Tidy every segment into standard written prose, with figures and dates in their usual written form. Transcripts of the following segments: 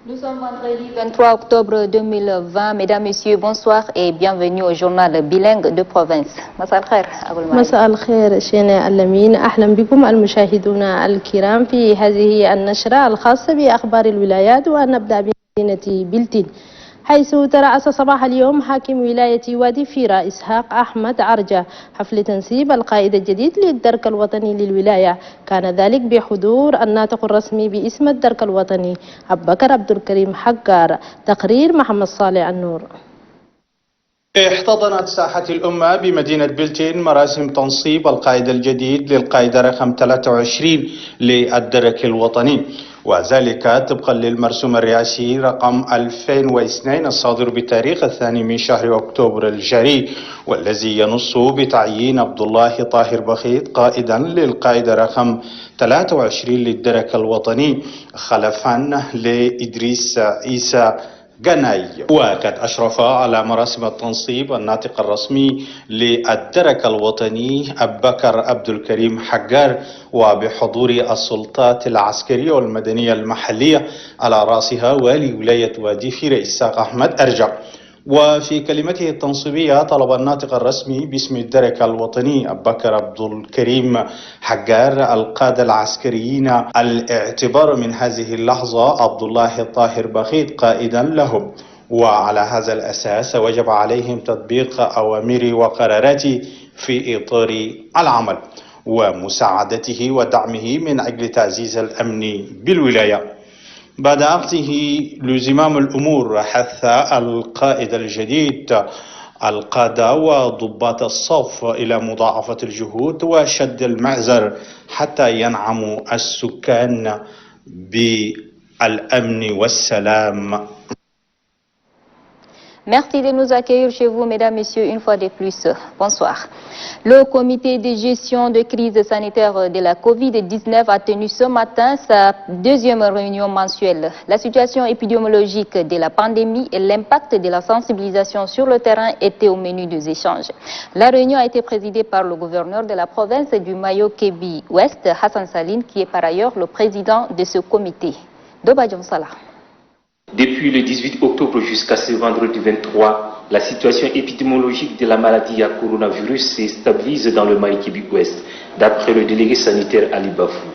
Nous sommes vendredi 23 octobre 2020. Mesdames, Messieurs, bonsoir et bienvenue au journal bilingue de province. مساء الخير أبو المعالي. مساء الخير شينا الأمين، أهلا بكم المشاهدون الكرام في هذه النشرة الخاصة بأخبار الولايات، ونبدأ بمدينة بلتين، حيث ترأس صباح اليوم حاكم ولاية وادي فيرا إسحاق أحمد عرجة حفل تنصيب القائد الجديد للدرك الوطني للولاية. كان ذلك بحضور الناطق الرسمي باسم الدرك الوطني أبو بكر عبد الكريم حجار. تقرير محمد صالح النور. احتضنت ساحة الأمة بمدينة بلتين مراسم تنصيب القائد الجديد للقائد رقم 23 للدرك الوطني، وذلك طبقا للمرسوم الرئاسي رقم 2002 الصادر بتاريخ 2 من شهر أكتوبر الجاري، والذي ينص بتعيين عبد الله طاهر بخيت قائدا للقائد رقم 23 للدرك الوطني خلفا لإدريس عيسى جناي. وقد أشرف على مراسم التنصيب الناطق الرسمي للدرك الوطني أبو بكر عبد الكريم حجار، وبحضور السلطات العسكرية والمدنية المحلية على رأسها والي ولاية وادي فيرا إسحاق أحمد أرجع. وفي كلمته التنصيبية طلب الناطق الرسمي باسم الدرك الوطني أبو بكر عبد الكريم حجار القادة العسكريين الاعتبار من هذه اللحظة عبد الله طاهر بخيت قائدا لهم، وعلى هذا الأساس وجب عليهم تطبيق أوامر وقراراته في إطار العمل ومساعدته ودعمه من أجل تعزيز الأمن بالولاية. بعد عقده لزمام الأمور حث القائد الجديد القادة وضباط الصف إلى مضاعفة الجهود وشد المعزر حتى ينعم السكان بالأمن والسلام. Merci de nous accueillir chez vous, mesdames, messieurs, une fois de plus. Bonsoir. Le comité de gestion de crise sanitaire de la Covid-19 a tenu ce matin sa deuxième réunion mensuelle. La situation épidémiologique de la pandémie et l'impact de la sensibilisation sur le terrain étaient au menu des échanges. La réunion a été présidée par le gouverneur de la province du Mayo-Kébi Ouest, Hassan Saline, qui est par ailleurs le président de ce comité. Doba Djonsala. Depuis le 18 octobre jusqu'à ce vendredi 23, la situation épidémiologique de la maladie à coronavirus se stabilise dans le Mayo-Kébi Ouest, d'après le délégué sanitaire Ali Bafou.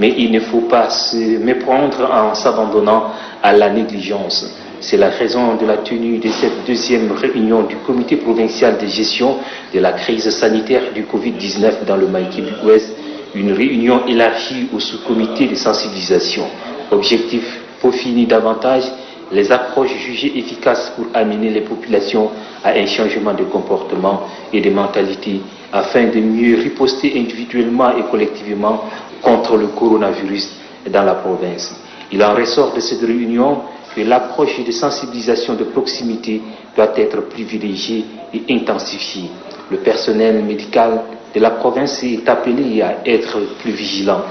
Mais il ne faut pas se méprendre en s'abandonnant à la négligence. C'est la raison de la tenue de cette deuxième réunion du comité provincial de gestion de la crise sanitaire du Covid-19 dans le Mayo-Kébi Ouest, une réunion élargie au sous-comité de sensibilisation. Objectif: peaufiner davantage les approches jugées efficaces pour amener les populations à un changement de comportement et de mentalité afin de mieux riposter individuellement et collectivement contre le coronavirus dans la province. Il en ressort de cette réunion que l'approche de sensibilisation de proximité doit être privilégiée et intensifiée. Le personnel médical de la province est appelé à être plus vigilant.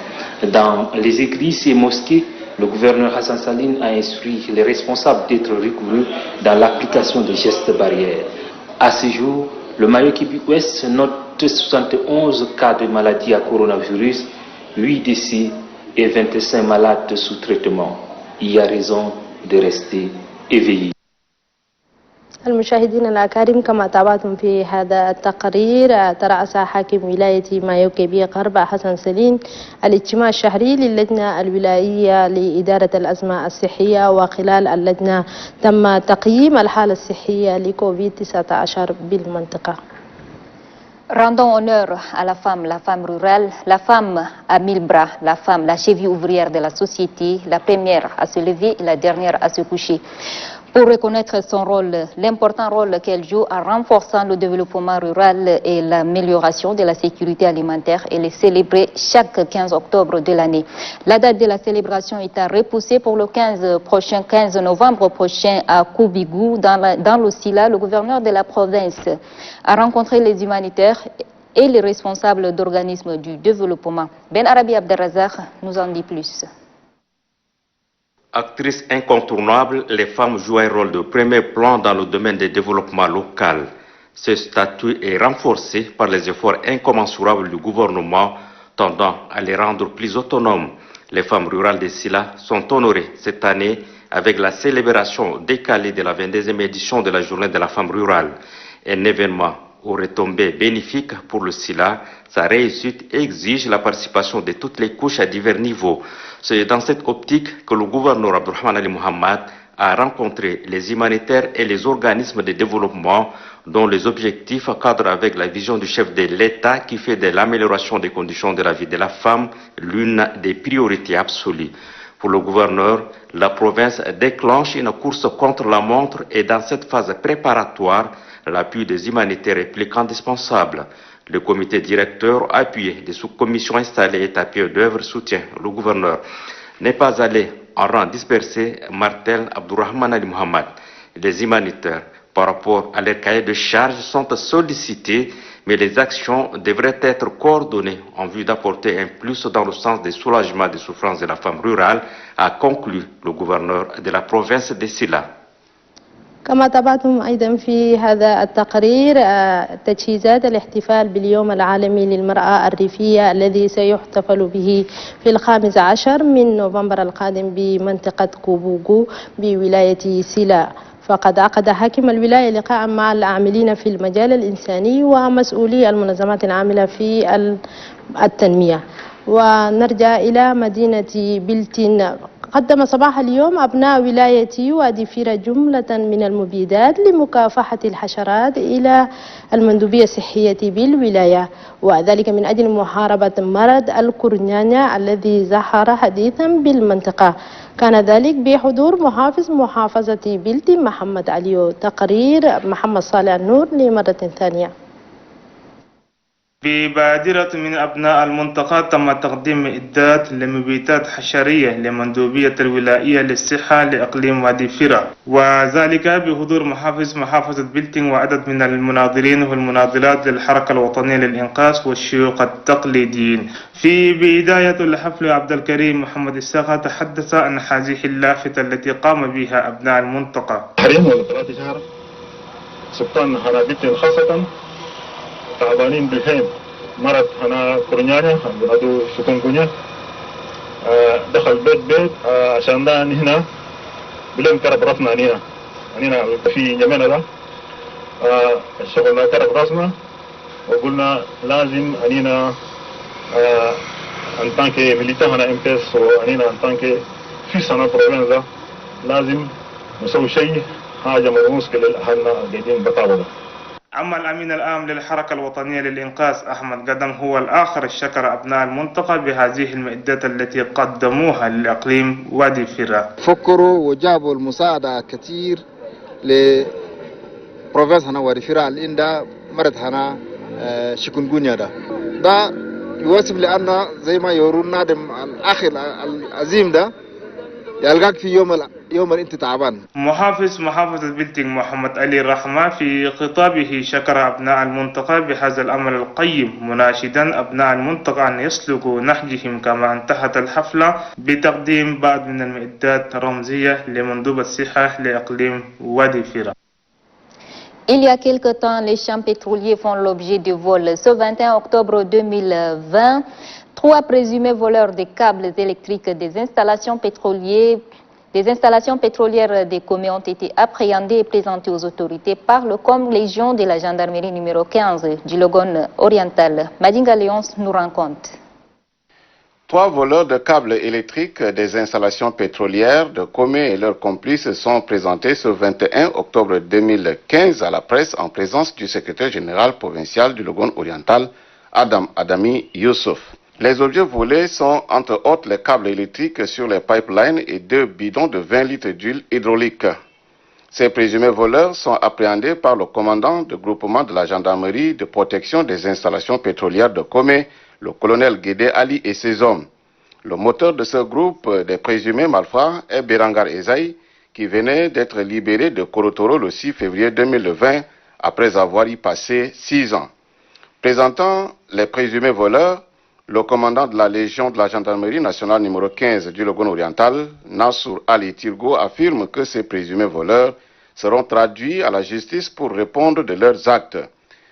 Dans les églises et mosquées, le gouverneur Hassan Saline a instruit les responsables d'être rigoureux dans l'application des gestes barrières. À ce jour, le Mayo-Kébi Ouest note 71 cas de maladie à coronavirus, 8 décès et 25 malades sous traitement. Il y a raison de rester éveillé. المشاهدين الأكارم، كما تابعتم في هذا التقرير، ترأس حاكم ولاية مايو-كيبي غرب حسن سليم الاجتماع الشهري للجنة الولائية لإدارة الأزمة الصحية، وخلال اللجنة تم تقييم الحالة الصحية لكوفيد-19 بالمنطقة. Rendons honneur à la femme rurale, la femme à 1000 bras, la femme, la cheville ouvrière de la société, la première à se lever et la dernière à se coucher. Pour reconnaître son rôle, l'important rôle qu'elle joue en renforçant le développement rural et l'amélioration de la sécurité alimentaire, et les célébrer chaque 15 octobre de l'année. La date de la célébration est à repousser pour le 15 novembre prochain à Koubigou, dans le Sila. Le gouverneur de la province a rencontré les humanitaires et les responsables d'organismes du développement. Ben Arabi Abderrazak nous en dit plus. Actrices incontournables, les femmes jouent un rôle de premier plan dans le domaine du développement local. Ce statut est renforcé par les efforts incommensurables du gouvernement tendant à les rendre plus autonomes. Les femmes rurales de Sila sont honorées cette année avec la célébration décalée de la 22e édition de la Journée de la femme rurale. Un événement aux retombées bénéfiques pour le Sila. Sa réussite exige la participation de toutes les couches à divers niveaux. C'est dans cette optique que le gouverneur Abdourahmane Ali Mohamed a rencontré les humanitaires et les organismes de développement dont les objectifs cadrent avec la vision du chef de l'État qui fait de l'amélioration des conditions de la vie de la femme l'une des priorités absolues. Pour le gouverneur, la province déclenche une course contre la montre et dans cette phase préparatoire, l'appui des humanitaires est plus qu'indispensable. Le comité directeur appuyé des sous-commissions installées est à pied d'œuvre soutient le gouverneur. N'est pas allé en rang dispersé, martèle Abdourahmane Ali Mohamed. Les humanitaires, par rapport à leur cahier de charges, sont sollicités, mais les actions devraient être coordonnées en vue d'apporter un plus dans le sens des soulagements des souffrances de la femme rurale, a conclu le gouverneur de la province de Sila. كما تابعتم أيضا في هذا التقرير تجهيزات الاحتفال باليوم العالمي للمرأة الريفية الذي سيحتفل به في 15 من نوفمبر القادم بمنطقة كوبوغو بولاية سيلا. فقد عقد حاكم الولاية لقاء مع العاملين في المجال الإنساني ومسؤولي المنظمات العاملة في التنمية. ونرجع إلى مدينة بلتين. قدم صباح اليوم أبناء ولاية وادي فيرة جملة من المبيدات لمكافحة الحشرات إلى المندوبية الصحية بالولاية، وذلك من أجل محاربة مرض الكورنيانيا الذي ظهر حديثا بالمنطقة. كان ذلك بحضور محافظ محافظة بلتين محمد عليو. تقرير محمد صالح النور لمرة ثانية. ببادرة من أبناء المنطقة تم تقديم معدات لمبيدات حشرية لمندوبية الولائية للصحة لإقليم وادي فيرة، وذلك بحضور محافظ محافظة بلتين وعدد من المناضلين والمناضلات للحركة الوطنية للإنقاذ والشيوخ التقليديين. في بداية الحفل عبد الكريم محمد الساقة تحدث عن هذه اللافتة التي قام بها أبناء المنطقة. حريم ولا 3 شهر سكان هنا بلتين خاصة تعبانين بالهيم، مرض هنا كورنيانيا هذا شكونكونيا. دخل بيت عشان ده هنا بلين كرب راسنا هنا في يمنا ده الشغل ده كرب راسنا وقلنا لازم أنينا ان تانكي ميليتا هنا امبس وأنينا ان تانكي في سنة بروبلم ده لازم نسوي شيء حاجة مشكلة لأهلنا قاعدين بطاولة. أما الأمين العام للحركة الوطنية للإنقاذ أحمد قدم هو الآخر شكر أبناء المنطقة بهذه المعدات التي قدموها للإقليم وادي فيرة. فكروا وجابوا المساعدة كثير لبروفينس هنا وادي فيرة اللي مرض هنا شيكونغونيا ده يوصف لأن زي ما يورون نادم الأخ العظيم ده يلقاك في يوم انت تعبان. محافظ محافظة بلتين محمد علي رحمة في خطابه شكر أبناء المنطقة بهذا الأمر القيم، مناشدا أبناء المنطقة أن يسلكوا نهجهم. كما انتهت الحفلة بتقديم بعض من المعدات رمزية لمندوب الصحة لإقليم وادي فيرة. Il y a quelque temps, les champs pétroliers font l'objet de vols. Ce 21 octobre 2020, 3 présumés voleurs de câbles électriques des installations pétrolières des Comé ont été appréhendés et présentés aux autorités par le Com Légion de la gendarmerie numéro 15 du Logone oriental. Madinga Léonce nous rend compte. 3 voleurs de câbles électriques des installations pétrolières de Comé et leurs complices sont présentés ce 21 octobre 2015 à la presse en présence du secrétaire général provincial du Logone oriental, Adam Adami Youssouf. Les objets volés sont entre autres les câbles électriques sur les pipelines et 2 bidons de 20 litres d'huile hydraulique. Ces présumés voleurs sont appréhendés par le commandant du groupement de la gendarmerie de protection des installations pétrolières de Comé, le colonel Guédé Ali et ses hommes. Le moteur de ce groupe des présumés malfrats est Berangar Ezaï, qui venait d'être libéré de Korotoro le 6 février 2020 après avoir y passé 6 ans. Présentant les présumés voleurs, le commandant de la Légion de la Gendarmerie nationale numéro 15 du Logone oriental, Nassour Ali Tirgo, affirme que ces présumés voleurs seront traduits à la justice pour répondre de leurs actes.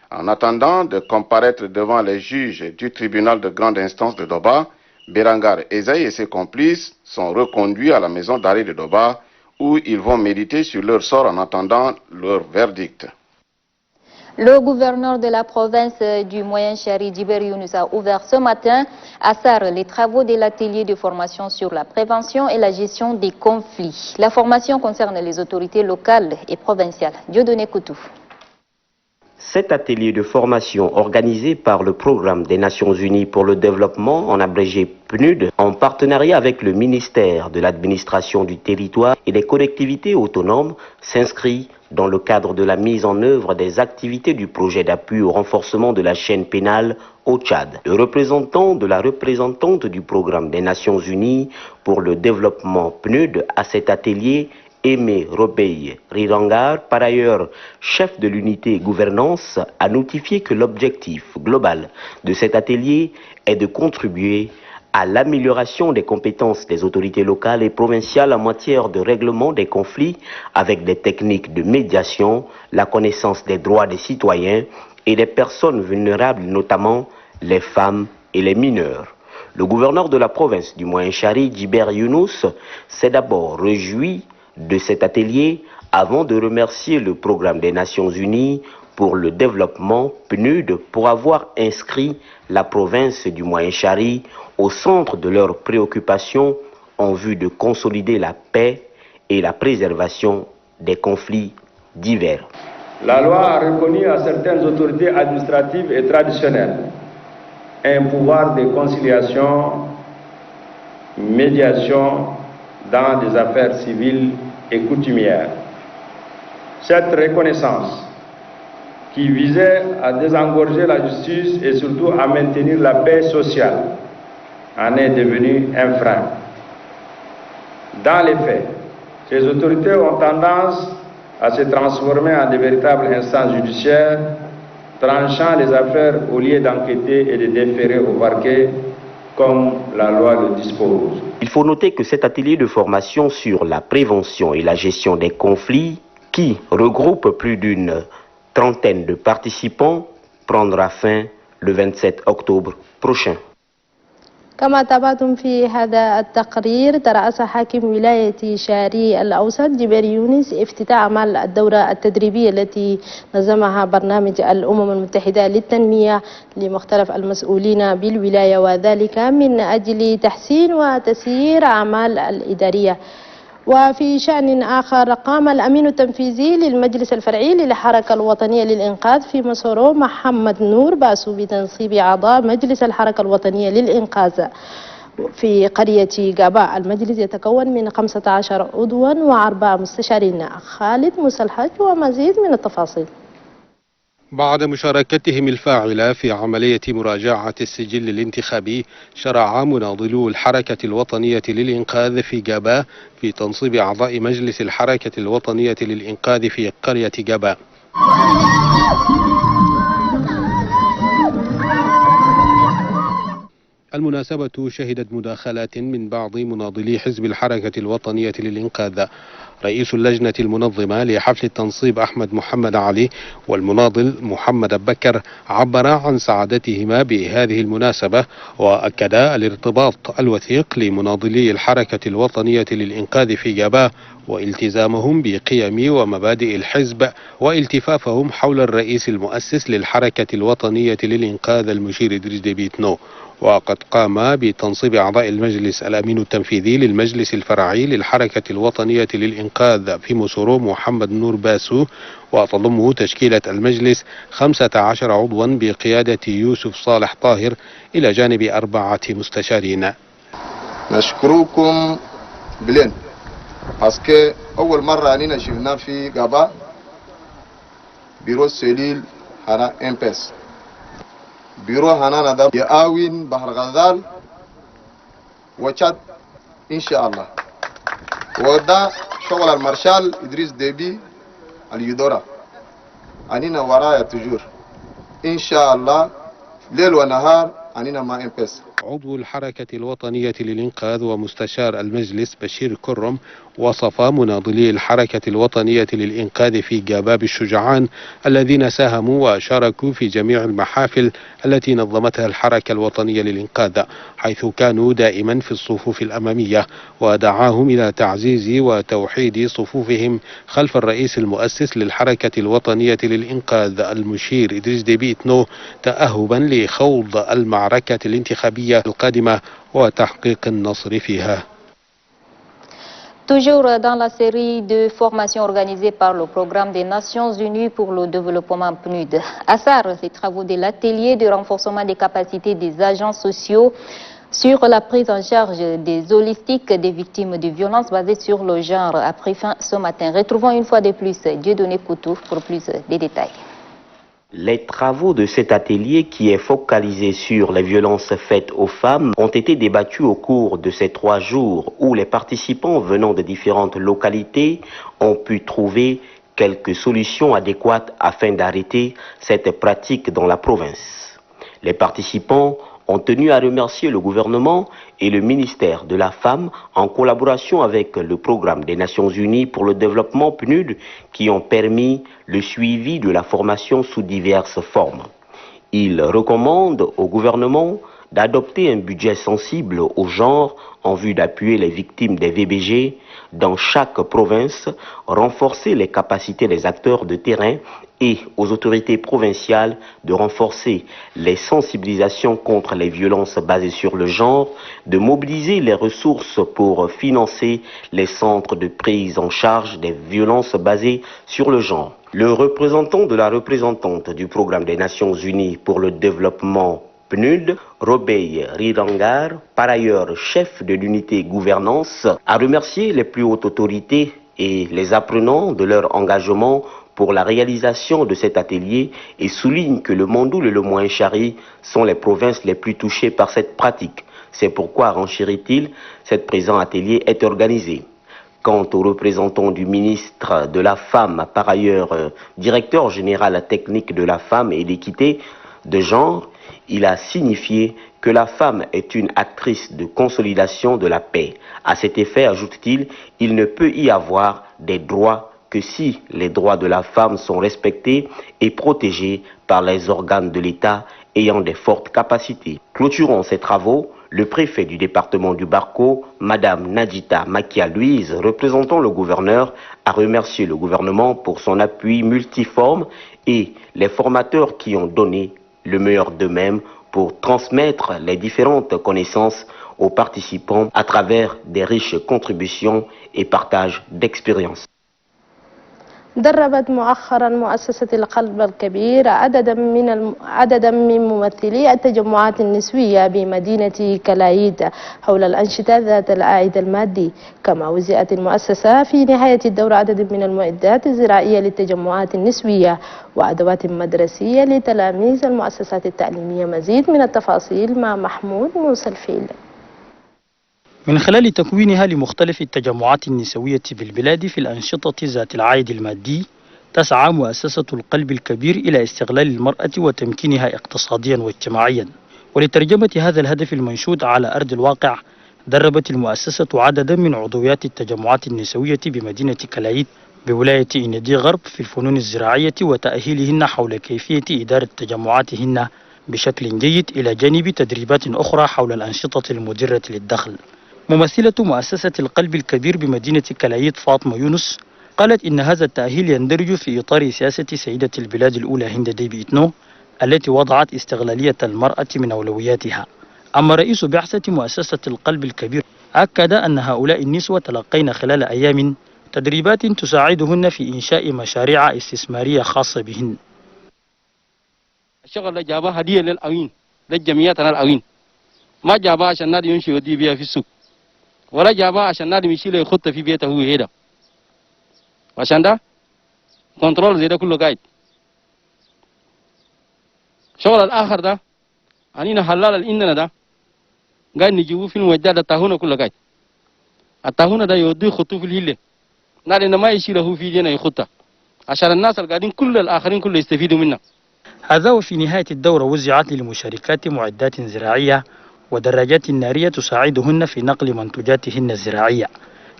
En attendant de comparaître devant les juges du tribunal de grande instance de Doba, Berangar Ezaï et ses complices sont reconduits à la maison d'arrêt de Doba où ils vont méditer sur leur sort en attendant leur verdict. Le gouverneur de la province du Moyen-Chari, Djiber Younous, a ouvert ce matin à Sar les travaux de l'atelier de formation sur la prévention et la gestion des conflits. La formation concerne les autorités locales et provinciales. Dieudonné Koutou. Cet atelier de formation organisé par le Programme des Nations Unies pour le développement, en abrégé PNUD, en partenariat avec le ministère de l'administration du territoire et des collectivités autonomes, s'inscrit dans le cadre de la mise en œuvre des activités du projet d'appui au renforcement de la chaîne pénale au Tchad. Le représentant de la représentante du Programme des Nations Unies pour le développement PNUD à cet atelier, Aimé Robey Rirangar, par ailleurs chef de l'unité gouvernance, a notifié que l'objectif global de cet atelier est de contribuer à l'amélioration des compétences des autorités locales et provinciales en matière de règlement des conflits avec des techniques de médiation, la connaissance des droits des citoyens et des personnes vulnérables, notamment les femmes et les mineurs. Le gouverneur de la province du Moyen-Chari, Djiber Younous, s'est d'abord réjoui de cet atelier avant de remercier le Programme des Nations Unies pour le développement PNUD pour avoir inscrit la province du Moyen-Chari au centre de leurs préoccupations en vue de consolider la paix et la préservation des conflits divers. La loi a reconnu à certaines autorités administratives et traditionnelles un pouvoir de conciliation, médiation dans des affaires civiles et coutumières. Cette reconnaissance, qui visait à désengorger la justice et surtout à maintenir la paix sociale, en est devenue un frein. Dans les faits, ces autorités ont tendance à se transformer en de véritables instances judiciaires, tranchant les affaires au lieu d'enquêter et de déférer au parquet, comme la loi le dispose. Il faut noter que cet atelier de formation sur la prévention et la gestion des conflits, qui regroupe plus d'une trentaine de participants, prendra fin le 27 octobre prochain. كما تابعتم في هذا التقرير، ترأس حاكم ولاية شاري الأوسط جبير يونس افتتاح أعمال الدورة التدريبية التي نظمها برنامج الأمم المتحدة للتنمية لمختلف المسؤولين بالولاية، وذلك من أجل تحسين وتسيير أعمال الإدارية. وفي شأن آخر، قام الأمين التنفيذي للمجلس الفرعي للحركة الوطنية للإنقاذ في مصورو محمد نور باسو بتنصيب أعضاء مجلس الحركة الوطنية للإنقاذ في قرية جابا. المجلس يتكون من 15 عضوا و4 مستشارين. خالد موسى الحاج ومزيد من التفاصيل. بعد مشاركتهم الفاعلة في عملية مراجعة السجل الانتخابي، شرع مناضلو الحركة الوطنية للإنقاذ في جابا في تنصيب أعضاء مجلس الحركة الوطنية للإنقاذ في قرية جابا. المناسبة شهدت مداخلات من بعض مناضلي حزب الحركة الوطنية للإنقاذ. رئيس اللجنة المنظمة لحفل التنصيب أحمد محمد علي والمناضل محمد بكر عبر عن سعادتهما بهذه المناسبة، وأكد الارتباط الوثيق لمناضلي الحركة الوطنية للإنقاذ في جابا والتزامهم بقيم ومبادئ الحزب والتفافهم حول الرئيس المؤسس للحركة الوطنية للإنقاذ المشير إدريس ديبي إتنو. وقد قام بتنصيب أعضاء المجلس الأمين التنفيذي للمجلس الفرعي للحركة الوطنية للإنقاذ في مصورو محمد نور باسو، وتضم تشكيلة المجلس 15 عضوا بقيادة يوسف صالح طاهر إلى جانب 4 مستشارين. نشكركم بلين باسكو أول مرة أننا شفنا في غابا بيرو سليل هنا امبس بيرو هنا ندم يأوين بحر غزال وشاد إن شاء الله. وده شغل المارشال إدريس ديبي اليدورا أننا ورايا تجور إن شاء الله ليل ونهار عنينا مع امبس. عضو الحركة الوطنية للإنقاذ ومستشار المجلس بشير كرم وصف مناضلي الحركة الوطنية للإنقاذ في جاباب الشجعان الذين ساهموا وشاركوا في جميع المحافل التي نظمتها الحركة الوطنية للإنقاذ، حيث كانوا دائما في الصفوف الأمامية، ودعاهم إلى تعزيز وتوحيد صفوفهم خلف الرئيس المؤسس للحركة الوطنية للإنقاذ المشير إدريس ديبي إتنو تأهبا لخوض المعركة الانتخابية القادمة وتحقيق النصر فيها. Toujours dans la série de formations organisées par le Programme des Nations Unies pour le développement PNUD. À SAR, les travaux de l'atelier de renforcement des capacités des agents sociaux sur la prise en charge des holistiques des victimes de violences basées sur le genre a pris fin ce matin. Retrouvons une fois de plus Dieudonné Coutou pour plus de détails. Les travaux de cet atelier, qui est focalisé sur les violences faites aux femmes, ont été débattus au cours de ces 3 jours où les participants venant de différentes localités ont pu trouver quelques solutions adéquates afin d'arrêter cette pratique dans la province. Les participants ont tenu à remercier le gouvernement et le ministère de la Femme en collaboration avec le Programme des Nations Unies pour le développement PNUD qui ont permis le suivi de la formation sous diverses formes. Ils recommandent au gouvernement d'adopter un budget sensible au genre en vue d'appuyer les victimes des VBG dans chaque province, renforcer les capacités des acteurs de terrain et aux autorités provinciales de renforcer les sensibilisations contre les violences basées sur le genre, de mobiliser les ressources pour financer les centres de prise en charge des violences basées sur le genre. Le représentant de la représentante du Programme des Nations Unies pour le développement PNUD, Robey Rirangar, par ailleurs chef de l'unité gouvernance, a remercié les plus hautes autorités et les apprenants de leur engagement pour la réalisation de cet atelier et souligne que le Mandoul et le Moyen-Chari sont les provinces les plus touchées par cette pratique. C'est pourquoi, renchérit-il, cet présent atelier est organisé. Quant au représentant du ministre de la Femme, par ailleurs directeur général technique de la femme et d'équité de genre, il a signifié que la femme est une actrice de consolidation de la paix. À cet effet, ajoute-t-il, il ne peut y avoir des droits que si les droits de la femme sont respectés et protégés par les organes de l'État ayant des fortes capacités. Clôturant ces travaux, le préfet du département du Barco, Madame Nadjita Makia-Louise, représentant le gouverneur, a remercié le gouvernement pour son appui multiforme et les formateurs qui ont donné le meilleur d'eux-mêmes pour transmettre les différentes connaissances aux participants à travers des riches contributions et partages d'expériences. دربت مؤخرا مؤسسة القلب الكبير عددا من ممثلي التجمعات النسوية بمدينة كلايد حول الأنشطة ذات العائد المادي. كما وزعت المؤسسة في نهاية الدورة عدد من المعدات الزراعية للتجمعات النسوية وأدوات مدرسية لتلاميذ المؤسسات التعليمية. مزيد من التفاصيل مع محمود موسى الفيل. من خلال تكوينها لمختلف التجمعات النسوية بالبلاد في الأنشطة ذات العائد المادي، تسعى مؤسسة القلب الكبير إلى استغلال المرأة وتمكينها اقتصاديا واجتماعيا. ولترجمة هذا الهدف المنشود على أرض الواقع، دربت المؤسسة عددا من عضويات التجمعات النسوية بمدينة كلايد بولاية إندي غرب في الفنون الزراعية وتأهيلهن حول كيفية إدارة تجمعاتهن بشكل جيد، إلى جانب تدريبات أخرى حول الأنشطة المدرة للدخل. ممثلة مؤسسة القلب الكبير بمدينة كلايد فاطمة يونس قالت إن هذا التأهيل يندرج في إطار سياسة سيدة البلاد الأولى هند ديبي إتنو التي وضعت استغلالية المرأة من أولوياتها. أما رئيس بعثة مؤسسة القلب الكبير أكد أن هؤلاء النسوة تلقين خلال أيام تدريبات تساعدهن في إنشاء مشاريع استثمارية خاصة بهن. الشغل اللي جابها هدية للأوين للجمعياتنا الأوين، ما جابها عشان نادي يمشي ودي بيها في السوق، ولا جابها عشان نادي يشيل يخط في بيته هو هيدا. عشان ده كنترول زي ده كله قايد. شغل الآخر ده أنينا حلال الإننا ده قاعد نجيبوه في الموجات التاهونة كله قايد. التاهونة ده يوديه خطوه في الهيلة، نادي ما يشيله في دينا يخطه عشان الناس القاعدين كل الآخرين كله يستفيدوا منه. هذا وفي نهاية الدورة وزعت للمشاركات معدات زراعية ودراجات نارية تساعدهن في نقل منتوجاتهن الزراعية.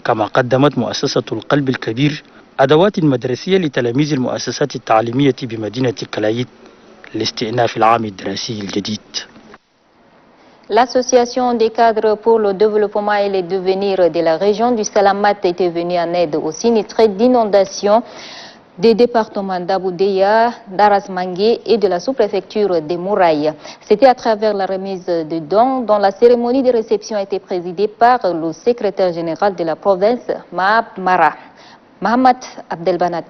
كما قدمت مؤسسة القلب الكبير أدوات مدرسية لتلاميذ المؤسسات التعليمية بمدينة كلايت لاستئناف العام الدراسي الجديد. L'association des cadres pour le développement et le devenir de la région du Salamat était venue en aide aux sinistrés d'inondations des départements d'Aboudéa, d'Arasmangué et de la sous-préfecture de Mouraï. C'était à travers la remise de dons dont la cérémonie de réception a été présidée par le secrétaire général de la province, Mahab Mara, Mohamed Abdelbanat.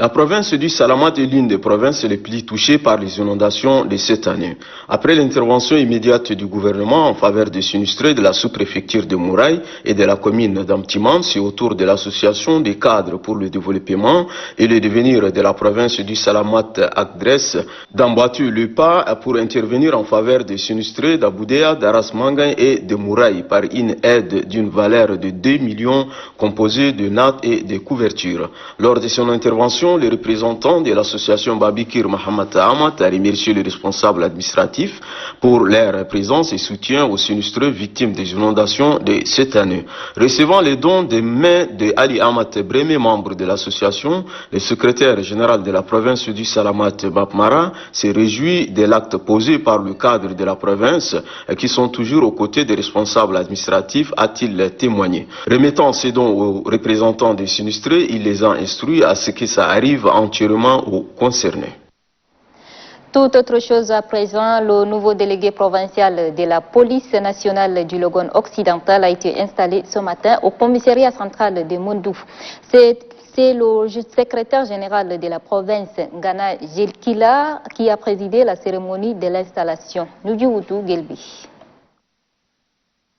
La province du Salamat est l'une des provinces les plus touchées par les inondations de cette année. Après l'intervention immédiate du gouvernement en faveur des sinistrés de la sous-préfecture de Mouraï et de la commune d'Amtiman, c'est au tour de l'association des cadres pour le développement et le devenir de la province du Salamat Agdres d'emboîter le pas pour intervenir en faveur des sinistrés d'Aboudéa, d'Arasmangan et de Mouraï par une aide d'une valeur de 2 millions composée de nattes et de couvertures. Lors de son intervention, les représentants de l'association Babikir Mohamed Ahmad a remercié les responsables administratifs pour leur présence et soutien aux sinistrés victimes des inondations de cette année. Recevant les dons des mains de Ali Ahmad Breme, membre de l'association, le secrétaire général de la province du Salamat, Bapmara, s'est réjoui de l'acte posé par le cadre de la province qui sont toujours aux côtés des responsables administratifs, a-t-il témoigné. Remettant ces dons aux représentants des sinistrés, il les a instruits à ce que ça arrive entièrement aux concernés. Tout autre chose à présent, le nouveau délégué provincial de la police nationale du Logone occidental a été installé ce matin au commissariat central de Mondou. C'est le secrétaire général de la province, Ngana Jelkila, qui a présidé la cérémonie de l'installation. Nudiwutu Gelbi.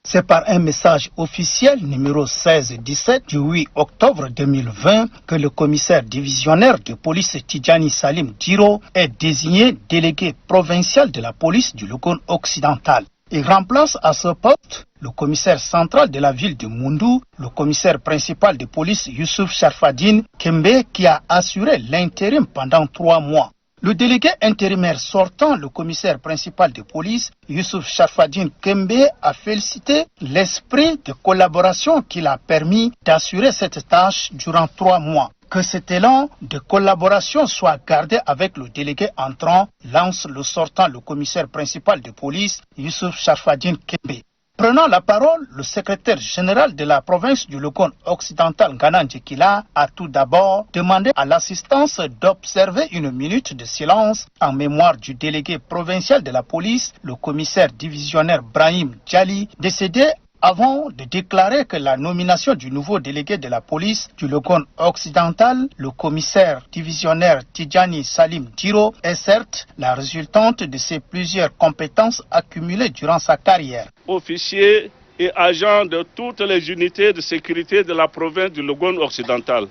C'est par un message officiel numéro 16-17 du 8 octobre 2020 que le commissaire divisionnaire de police Tidjani Salim Diro est désigné délégué provincial de la police du Logone occidental. Il remplace à ce poste le commissaire central de la ville de Moundou, le commissaire principal de police Youssouf Sharfadine Kembe, qui a assuré l'intérim pendant 3 mois. Le délégué intérimaire sortant, le commissaire principal de police, Youssouf Sharfadine Kembe, a félicité l'esprit de collaboration qui l'a permis d'assurer cette tâche durant 3 mois. Que cet élan de collaboration soit gardé avec le délégué entrant, lance le sortant, le commissaire principal de police, Youssouf Sharfadine Kembe. Prenant la parole, le secrétaire général de la province du Logone occidental, Ngana Jelkila, a tout d'abord demandé à l'assistance d'observer 1 minute de silence en mémoire du délégué provincial de la police, le commissaire divisionnaire Brahim Djali, décédé avant de déclarer que la nomination du nouveau délégué de la police du Logone occidental, le commissaire divisionnaire Tidjani Salim Diro, est certes la résultante de ses plusieurs compétences accumulées durant sa carrière. Officier et agent de toutes les unités de sécurité de la province du Logone occidental,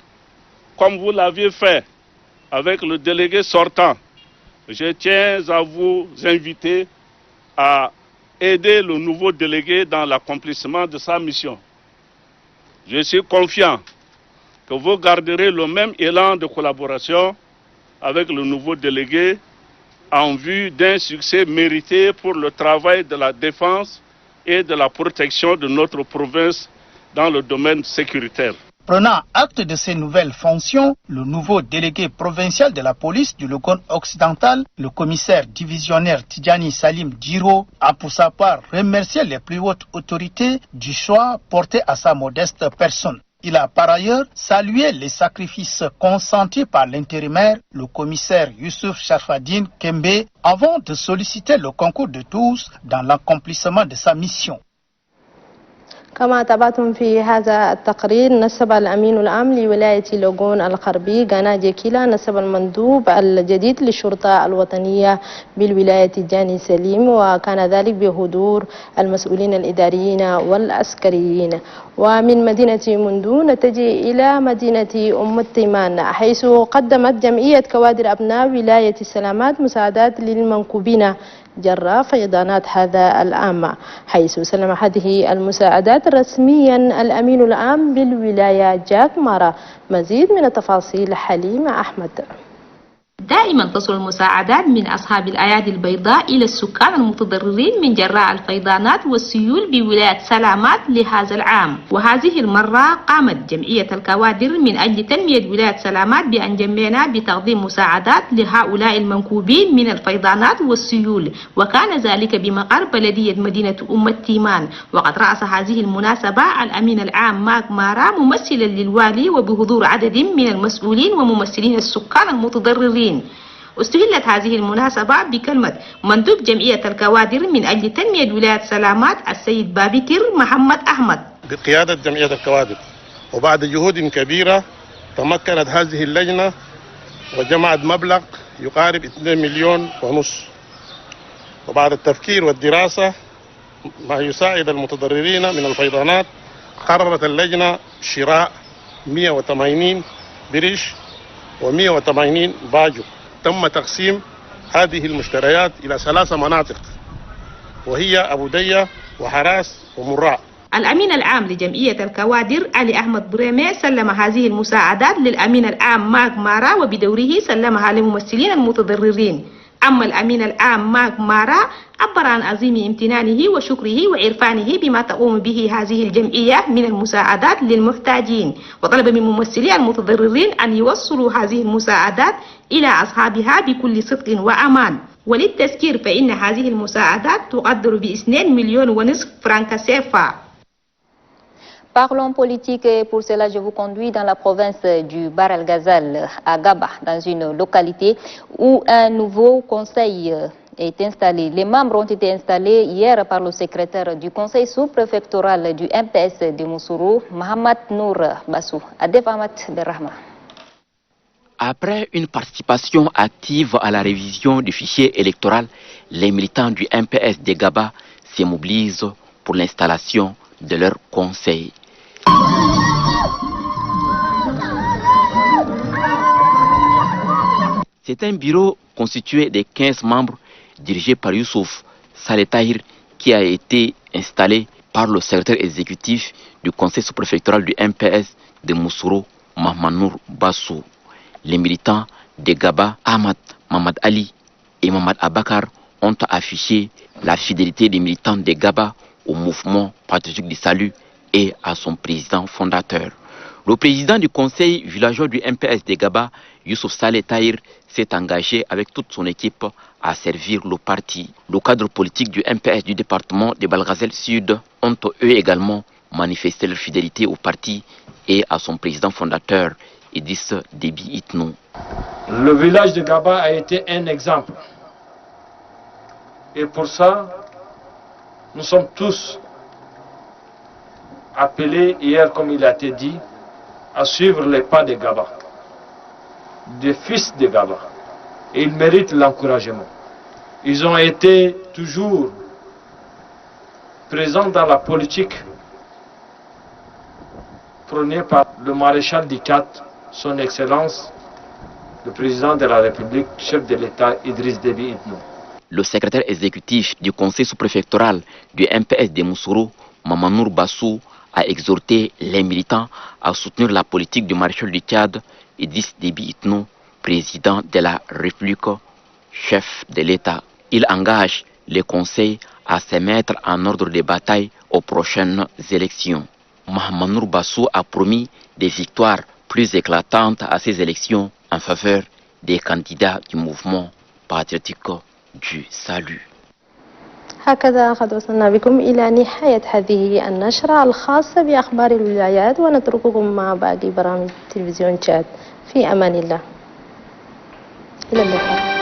comme vous l'aviez fait avec le délégué sortant, je tiens à vous inviter à aider le nouveau délégué dans l'accomplissement de sa mission. Je suis confiant que vous garderez le même élan de collaboration avec le nouveau délégué en vue d'un succès mérité pour le travail de la défense et de la protection de notre province dans le domaine sécuritaire. Prenant acte de ces nouvelles fonctions, le nouveau délégué provincial de la police du Logone occidental, le commissaire divisionnaire Tidjani Salim Diro, a pour sa part remercié les plus hautes autorités du choix porté à sa modeste personne. Il a par ailleurs salué les sacrifices consentis par l'intérimaire, le commissaire Youssouf Sharfadine Kembe, avant de solliciter le concours de tous dans l'accomplissement de sa mission. كما تابعتم في هذا التقرير، نسب الأمين العام لولاية لوغون الغربي غانا جيكيلا نسب المندوب الجديد للشرطة الوطنية بالولاية جاني سليم، وكان ذلك بحضور المسؤولين الإداريين والعسكريين. ومن مدينة مندو نتجه إلى مدينة أم التيمان، حيث قدمت جمعية كوادر أبناء ولاية السلامات مساعدات للمنكوبين جراء فيضانات هذا العام، حيث سلم هذه المساعدات رسميا الأمين العام بالولاية جاك مارا. مزيد من التفاصيل حليم أحمد. دائما تصل المساعدات من أصحاب الأيادي البيضاء إلى السكان المتضررين من جراء الفيضانات والسيول بولاية سلامات لهذا العام. وهذه المرة قامت جمعية الكوادر من أجل تنمية ولاية سلامات بأن جمعنا بتقديم مساعدات لهؤلاء المنكوبين من الفيضانات والسيول، وكان ذلك بمقر بلدية مدينة أم التيمان. وقد رأس هذه المناسبة الأمين العام ماك مارا ممثلا للوالي وبحضور عدد من المسؤولين وممثلين السكان المتضررين. استهلت هذه المناسبة بكلمة مندوب جمعية الكوادر من أجل تنمية ولاية سلامات السيد بابكر محمد أحمد. بقيادة جمعية الكوادر وبعد جهود كبيرة تمكنت هذه اللجنة وجمعت مبلغ يقارب 2 مليون ونصف، وبعد التفكير والدراسة ما يساعد المتضررين من الفيضانات قررت اللجنة شراء 180 بريش و180 باجو. تم تقسيم هذه المشتريات إلى 3 مناطق وهي أبو دية وحراس ومراء. الأمين العام لجمعية الكوادر علي أحمد بريمي سلم هذه المساعدات للأمين العام ماك مارا وبدوره سلمها لممثلين المتضررين. أما الأمين العام ماك مارا عبر عن عظيم امتنانه وشكره وعرفانه بما تقوم به هذه الجمعية من المساعدات للمحتاجين، وطلب من ممثلي المتضررين أن يوصلوا هذه المساعدات إلى أصحابها بكل صدق وأمان. وللتذكير فإن هذه المساعدات تقدر ب2,5 مليون فرنك سيفا. Parlons politique et pour cela je vous conduis dans la province du Bahr el Ghazal à Gaba, dans une localité où un nouveau conseil est installé. Les membres ont été installés hier par le secrétaire du conseil sous-préfectoral du MPS de Moussourou, Mohamed Nour Bassou. Adef Ahmad Berrahma. Après une participation active à la révision du fichier électoral, les militants du MPS de Gaba se mobilisent pour l'installation de leur conseil. C'est un bureau constitué de 15 membres dirigé par Youssouf Saleh Tahir qui a été installé par le secrétaire exécutif du conseil sous-préfectoral du MPS de Moussourou, Mohamed Nour Bassou. Les militants de Gaba, Ahmad, Mamad Ali et Mamad Abakar ont affiché la fidélité des militants de Gaba au mouvement patriotique du salut et à son président fondateur. Le président du conseil villageois du MPS de Gaba, Youssouf Saleh Tahir, s'est engagé avec toute son équipe à servir le parti. Le cadre politique du MPS du département de Balgazel Sud ont eux également manifesté leur fidélité au parti et à son président fondateur, Idriss Déby Itno. Le village de Gaba a été un exemple. Et pour ça, nous sommes tous appelés hier, comme il a été dit, à suivre les pas de Gaba, des fils de Gaba. Et ils méritent l'encouragement. Ils ont été toujours présents dans la politique prônée par le maréchal d'Ikat, son Excellence, le président de la République, chef de l'État, Idriss Déby Itno. Le secrétaire exécutif du conseil sous-préfectoral du MPS de Moussourou, Mohamed Nour Bassou, a exhorté les militants à soutenir la politique du maréchal du Tchad, Idriss Déby Itno, président de la République, chef de l'État. Il engage les conseils à se mettre en ordre de bataille aux prochaines élections. Mohamed Nour Bassou a promis des victoires plus éclatantes à ces élections en faveur des candidats du mouvement patriotique du salut. هكذا قد وصلنا بكم إلى نهاية هذه النشرة الخاصة بأخبار الولايات، ونترككم مع باقي برامج تلفزيون تشاد. في أمان الله، إلى اللقاء.